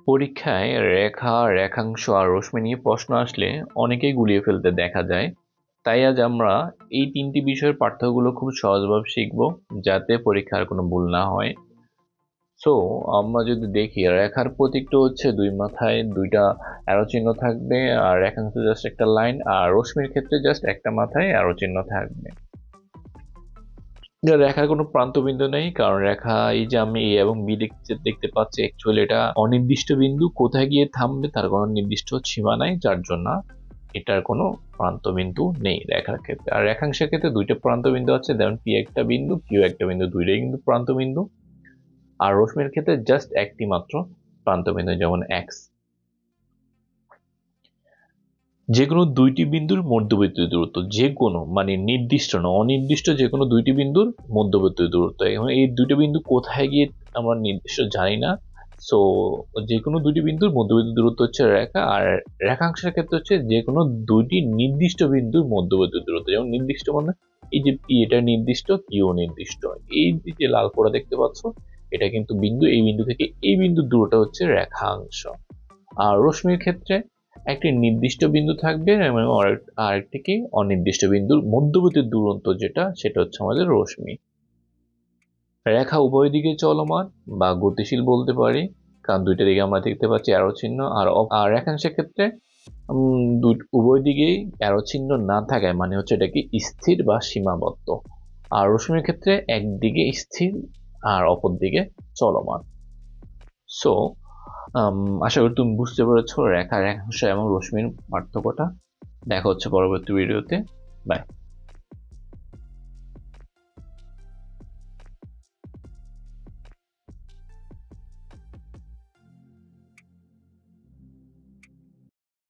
পরীক্ষায় রেখা, রেখাংশ আর রশ্মি নিয়ে প্রশ্ন আসলে অনেকেই গুলিয়ে ফেলতে দেখা যায়। তাই আজ আমরা এই তিনটি বিষয়ের পার্থক্যগুলো খুব সহজভাবে শিখব, যাতে পরীক্ষার কোনো ভুল না হয়। সো আমরা যদি দেখি, রেখার প্রতীকটা হচ্ছে দুই মাথায় দুইটা অ্যারো চিহ্ন থাকবে, আর রেখাংশ জাস্ট একটা লাইন, আর রশ্মির ক্ষেত্রে জাস্ট একটা মাথায় অ্যারো চিহ্ন থাকবে। রেখার কোনো প্রান্তবিন্দু নেই, কারণ রেখা এই যে আমি এ এবং বি দেখতে পাচ্ছি, অ্যাকচুয়ালি এটা অনির্দিষ্ট বিন্দু, কোথায় গিয়ে থামবে তার কোনো নির্দিষ্ট সীমা নাই, যার জন্য এটার কোনো প্রান্তবিন্দু নেই রেখার ক্ষেত্রে। আর রেখাংশের ক্ষেত্রে দুইটা প্রান্তবিন্দু আছে, যেমন পি একটা বিন্দু, কিউ একটা বিন্দু, দুইটাই কিন্তু প্রান্তবিন্দু। আর রশ্মির ক্ষেত্রে জাস্ট একটি মাত্র প্রান্তবিন্দু, যেমন এক্স। যে কোনো দুইটি বিন্দুর মধ্যবর্তী দূরত্ব, যে কোনো মানে নির্দিষ্ট না, অনির্দিষ্ট যে কোনো দুইটি বিন্দুর মধ্যবর্তী দূরত্ব। এখন এই দুইটি বিন্দু কোথায় গিয়ে আমরা নির্দিষ্ট জানি না। সো যে কোনো দুইটি বিন্দুর মধ্যবর্তী দূরত্ব হচ্ছে রেখা, আর রেখাংশের ক্ষেত্রে হচ্ছে যে কোনো দুইটি নির্দিষ্ট বিন্দুর মধ্যবর্তী দূরত্ব। যেমন নির্দিষ্ট মানে এই যে পি, এটা নির্দিষ্ট, কিউ নির্দিষ্ট। এই যে লাল পোড়া দেখতে পাচ্ছ, এটা কিন্তু বিন্দু, এই বিন্দু থেকে এই বিন্দুর দূরটা হচ্ছে রেখাংশ। আর রশ্মির ক্ষেত্রে একটি নির্দিষ্ট বিন্দু থাকবে এবং আরেকটি কি অনির্দিষ্ট বিন্দুর মধ্যবর্তী দূরত্ব, সেটা হচ্ছে আমাদের রশ্মি। রেখা উভয় দিকে চলমান বা গতিশীল বলতে পারি, কারণ দুইটা দিকে আমরা দেখতে পাচ্ছি অ্যারো চিহ্ন। আর রেখাংশের ক্ষেত্রে উভয় দিকেই অ্যারো চিহ্ন না থাকায় মানে হচ্ছে এটা কি স্থির বা সীমাবদ্ধ। আর রশ্মির ক্ষেত্রে একদিকে স্থির আর অপর দিকে চলমান। সো আশা করি তুমি বুঝতে পেরেছো রেখা, রেখাংশ এবং রশ্মির পার্থক্যটা। দেখা হচ্ছে পরবর্তী ভিডিওতে। বাই।